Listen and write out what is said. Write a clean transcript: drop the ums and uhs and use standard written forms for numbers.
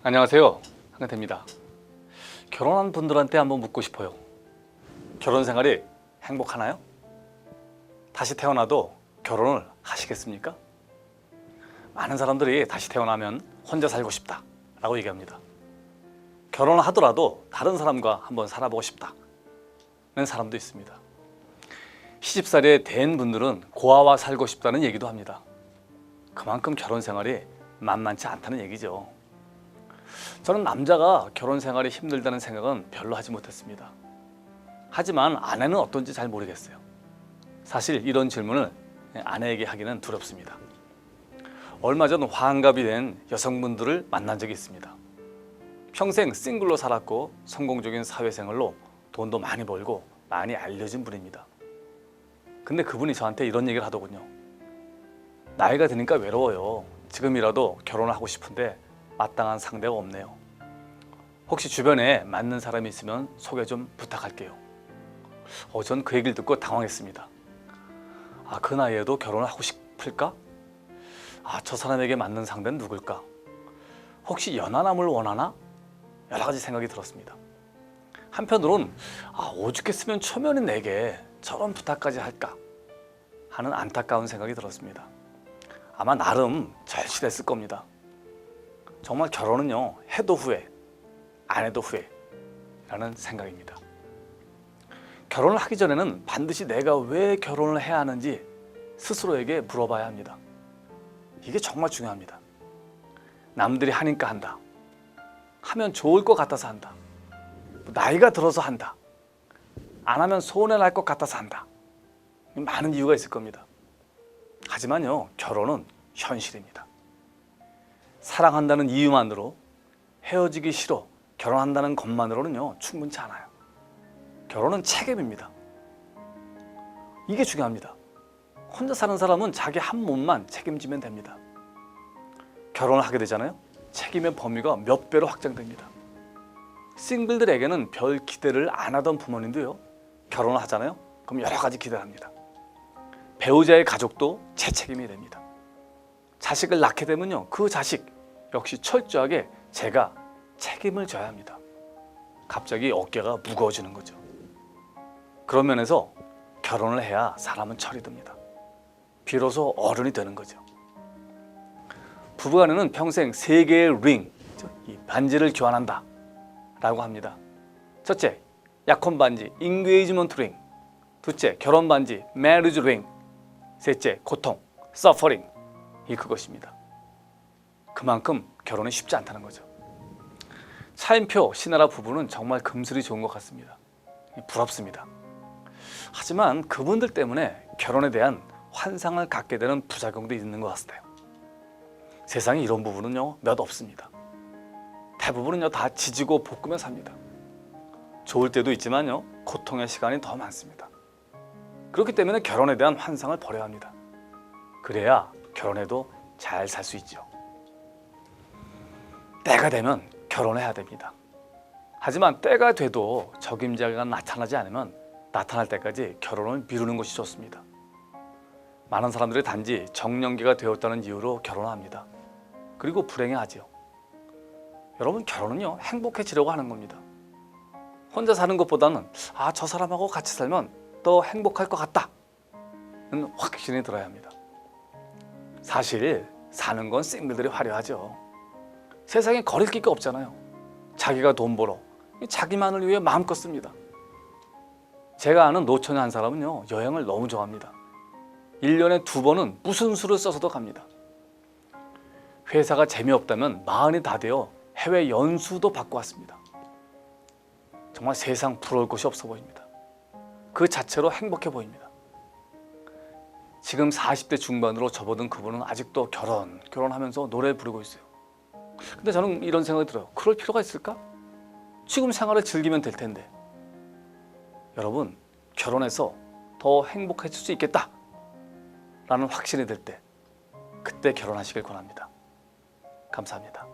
안녕하세요, 한근태입니다. 결혼한 분들한테 한번 묻고 싶어요. 결혼 생활이 행복하나요? 다시 태어나도 결혼을 하시겠습니까? 많은 사람들이 다시 태어나면 혼자 살고 싶다 라고 얘기합니다. 결혼을 하더라도 다른 사람과 한번 살아보고 싶다는 사람도 있습니다. 시집살이에 된 분들은 고아와 살고 싶다는 얘기도 합니다. 그만큼 결혼 생활이 만만치 않다는 얘기죠. 저는 남자가 결혼 생활이 힘들다는 생각은 별로 하지 못했습니다. 하지만 아내는 어떤지 잘 모르겠어요. 사실 이런 질문을 아내에게 하기는 두렵습니다. 얼마 전 환갑이 된 여성분들을 만난 적이 있습니다. 평생 싱글로 살았고 성공적인 사회생활로 돈도 많이 벌고 많이 알려진 분입니다. 근데 그분이 저한테 이런 얘기를 하더군요. 나이가 드니까 외로워요. 지금이라도 결혼을 하고 싶은데 마땅한 상대가 없네요. 혹시 주변에 맞는 사람이 있으면 소개 좀 부탁할게요. 전 그 얘기를 듣고 당황했습니다. 그 나이에도 결혼을 하고 싶을까? 저 사람에게 맞는 상대는 누굴까? 혹시 연하남을 원하나? 여러 가지 생각이 들었습니다. 한편으론 오죽했으면 초면인 내게 저런 부탁까지 할까 하는 안타까운 생각이 들었습니다. 아마 나름 절실했을 겁니다. 정말 결혼은요, 해도 후회, 안 해도 후회라는 생각입니다. 결혼을 하기 전에는 반드시 내가 왜 결혼을 해야 하는지 스스로에게 물어봐야 합니다. 이게 정말 중요합니다. 남들이 하니까 한다. 하면 좋을 것 같아서 한다. 나이가 들어서 한다. 안 하면 손해날 것 같아서 한다. 많은 이유가 있을 겁니다. 하지만요, 결혼은 현실입니다. 사랑한다는 이유만으로, 헤어지기 싫어 결혼한다는 것만으로는요 충분치 않아요. 결혼은 책임입니다. 이게 중요합니다. 혼자 사는 사람은 자기 한 몸만 책임지면 됩니다. 결혼을 하게 되잖아요. 책임의 범위가 몇 배로 확장됩니다. 싱글들에게는 별 기대를 안 하던 부모님도요, 결혼을 하잖아요. 그럼 여러 가지 기대를 합니다. 배우자의 가족도 제 책임이 됩니다. 자식을 낳게 되면요, 그 자식 역시 철저하게 제가 책임을 져야 합니다. 갑자기 어깨가 무거워지는 거죠. 그런 면에서 결혼을 해야 사람은 철이 듭니다. 비로소 어른이 되는 거죠. 부부간에는 평생 3개의 링, 이 반지를 교환한다 라고 합니다. 첫째, 약혼 반지, 인게이지먼트 링. 둘째, 결혼 반지, 매리지 링. 셋째, 고통, 서퍼링. 그것입니다. 그만큼 결혼이 쉽지 않다는 거죠. 차인표, 신하라 부부는 정말 금슬이 좋은 것 같습니다. 부럽습니다. 하지만 그분들 때문에 결혼에 대한 환상을 갖게 되는 부작용도 있는 것 같아요. 세상에 이런 부부는요 몇 없습니다. 대부분은요 다 지지고 볶으며 삽니다. 좋을 때도 있지만요 고통의 시간이 더 많습니다. 그렇기 때문에 결혼에 대한 환상을 버려야 합니다. 그래야 결혼해도 잘 살 수 있죠. 때가 되면 결혼해야 됩니다. 하지만 때가 돼도 적임자가 나타나지 않으면 나타날 때까지 결혼을 미루는 것이 좋습니다. 많은 사람들이 단지 정년기가 되었다는 이유로 결혼합니다. 그리고 불행해하죠. 여러분, 결혼은요 행복해지려고 하는 겁니다. 혼자 사는 것보다는 저 사람하고 같이 살면 더 행복할 것 같다는 확신이 들어야 합니다. 사실 사는 건 싱글들이 화려하죠. 세상에 거릴 게 없잖아요. 자기가 돈 벌어 자기만을 위해 마음껏 씁니다. 제가 아는 노처녀 한 사람은요 여행을 너무 좋아합니다. 1년에 2번은 무슨 수를 써서도 갑니다. 회사가 재미없다면 마흔이 다 되어 해외 연수도 받고 왔습니다. 정말 세상 부러울 것이 없어 보입니다. 그 자체로 행복해 보입니다. 지금 40대 중반으로 접어든 그분은 아직도 결혼하면서 노래 부르고 있어요. 근데 저는 이런 생각이 들어요. 그럴 필요가 있을까? 지금 생활을 즐기면 될 텐데. 여러분, 결혼해서 더 행복해질 수 있겠다 라는 확신이 들 때, 그때 결혼하시길 권합니다. 감사합니다.